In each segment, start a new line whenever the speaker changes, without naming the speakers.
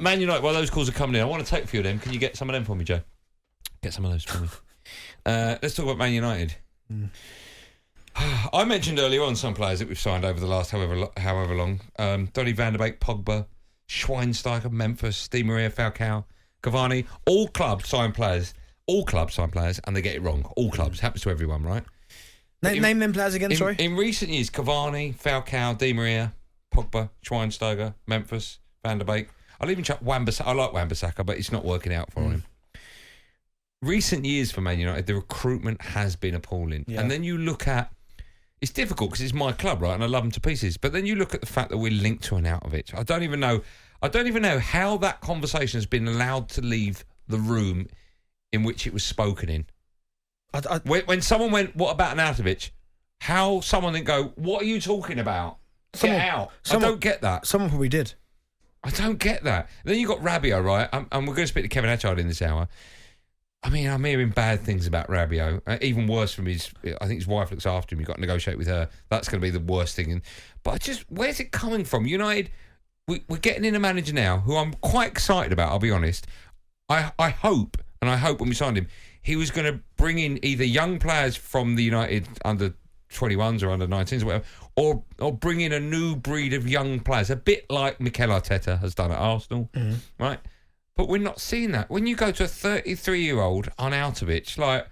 Man United, while those calls are coming in, I want to take a few of them. Can you get some of them for me, Joe? Get some of those for me. Let's talk about Man United. I mentioned earlier on some players that we've signed over the last however long. Donny van der Beek, Pogba, Schweinsteiger, Memphis, Di Maria, Falcao, Cavani. All clubs sign players, and they get it wrong. All clubs. Happens to everyone, right?
Name them players again, sorry.
In recent years, Cavani, Falcao, Di Maria, Pogba, Schweinsteiger, Memphis, Van der Beek. I'll even chuck Wan-Bissaka. I like Wan-Bissaka, but it's not working out for him. Recent years for Man United, the recruitment has been appalling. Yeah. And then you look at... It's difficult because it's my club, right? And I love them to pieces. But then you look at the fact that we're linked to an Arnautovic. I don't even know how that conversation has been allowed to leave the room in which it was spoken in. When someone went, what about Arnautovic? How someone didn't go, what are you talking about? Get out. I don't get that.
Someone probably did.
I don't get that. Then you got Rabiot, right? And we're going to speak to Kevin Hatchard in this hour. I mean, I'm hearing bad things about Rabiot. Even worse from I think his wife looks after him. You've got to negotiate with her. That's going to be the worst thing. But where's it coming from? United, we're getting in a manager now who I'm quite excited about, I'll be honest. I hope when we signed him, he was going to bring in either young players from the United under 21s or under 19s or whatever, or bring in a new breed of young players, a bit like Mikel Arteta has done at Arsenal, right? But we're not seeing that. When you go to a 33-year-old Arnautovic, like,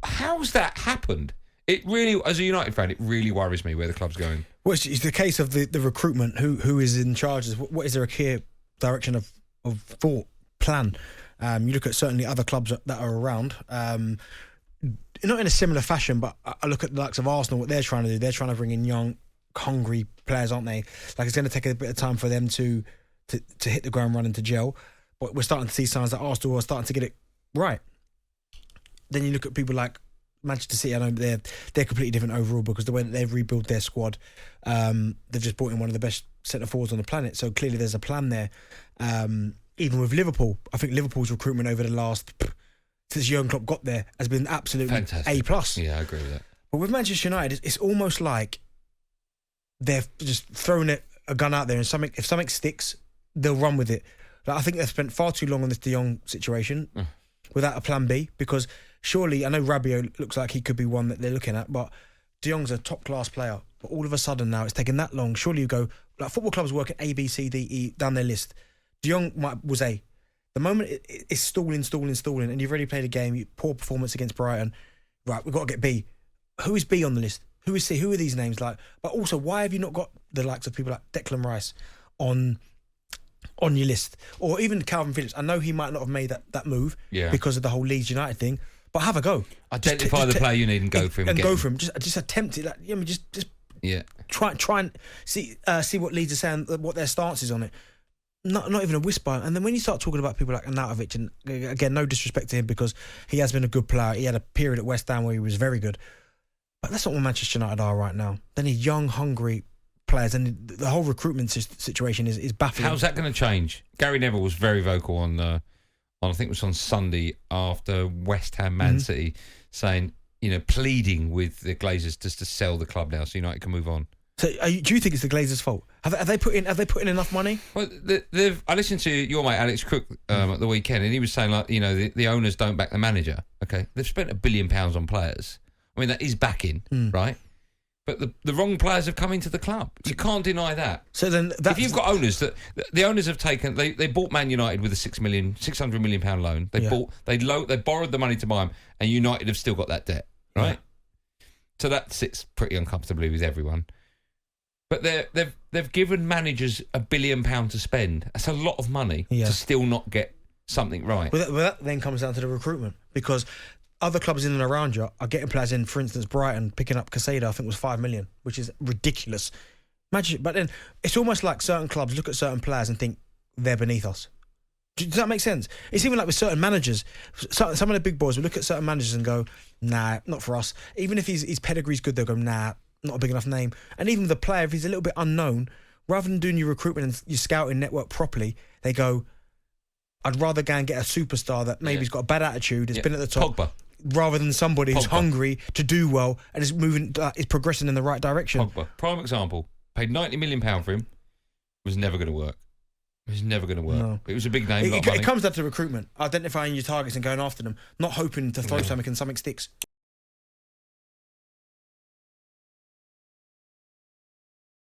how's that happened? It really, as a United fan, it really worries me where the club's going.
Well, it's the case of the recruitment. Who is in charge? What is there a clear direction of thought, plan? You look at certainly other clubs that are around, not in a similar fashion, but I look at the likes of Arsenal, what they're trying to do. They're trying to bring in young, hungry players, aren't they? Like, it's going to take a bit of time for them to hit the ground running, to gel. But we're starting to see signs that Arsenal are starting to get it right. Then you look at people like Manchester City. I know they're completely different overall because the way that they've rebuilt their squad, they've just brought in one of the best centre forwards on the planet. So clearly there's a plan there. Even with Liverpool, I think Liverpool's recruitment over the last since Jurgen Klopp got there has been absolutely fantastic. A+.
Yeah, I agree with that.
But with Manchester United, it's almost like they're just throwing a gun out there, and if something sticks, they'll run with it. Like, I think they've spent far too long on this De Jong situation without a plan B, because surely, I know Rabiot looks like he could be one that they're looking at, but De Jong's a top-class player. But all of a sudden now, it's taken that long. Surely you go, like, football clubs work at A, B, C, D, E, down their list. De Jong was A. The moment it's stalling, and you've already played a game, poor performance against Brighton, right, we've got to get B. Who is B on the list? Who is C? Who are these names like? But also, why have you not got the likes of people like Declan Rice on your list? Or even Calvin Phillips. I know he might not have made that move because of the whole Leeds United thing, but have a go.
Identify the player you need and go for him.
And go for him. Just attempt it. Like, just try and see what Leeds are saying, what their stance is on it. Not even a whisper. And then when you start talking about people like Arnautovic, and again, no disrespect to him because he has been a good player. He had a period at West Ham where he was very good. But that's not what Manchester United are right now. They need young, hungry players, and the whole recruitment situation is baffling.
How's that going to change? Gary Neville was very vocal on I think it was on Sunday after West Ham Man City, saying, pleading with the Glazers just to sell the club now so United can move on.
So do you think it's the Glazers' fault? Have they put in enough money?
Well, I listened to your mate Alex Crook at the weekend, and he was saying, like, the owners don't back the manager. Okay, they've spent £1 billion on players. I mean, that is backing, right? But the wrong players have come into the club. You can't deny that. So then, if you've got owners the owners have taken, they bought Man United with a £600 million loan. They borrowed the money to buy them, and United have still got that debt, right? Yeah. So that sits pretty uncomfortably with everyone. But they've given managers £1 billion to spend. That's a lot of money to still not get something right.
Well, that then comes down to the recruitment, because other clubs in and around you are getting players in. For instance, Brighton picking up Casado, I think was $5 million, which is ridiculous. Imagine, but then it's almost like certain clubs look at certain players and think they're beneath us. Does that make sense? It's even like with certain managers. Some of the big boys will look at certain managers and go, nah, not for us. Even if his pedigree's good, they'll go, nah, not a big enough name. And even the player, if he's a little bit unknown, rather than doing your recruitment and your scouting network properly, they go, I'd rather go and get a superstar that maybe's got a bad attitude, has been at the top,
Pogba,
rather than somebody who's hungry to do well and is progressing in the right direction.
Pogba, prime example. Paid £90 million for him, was never going to work. It's never going to work.
No.
It was a big name.
It comes down to recruitment, identifying your targets and going after them, not hoping to throw something and something sticks.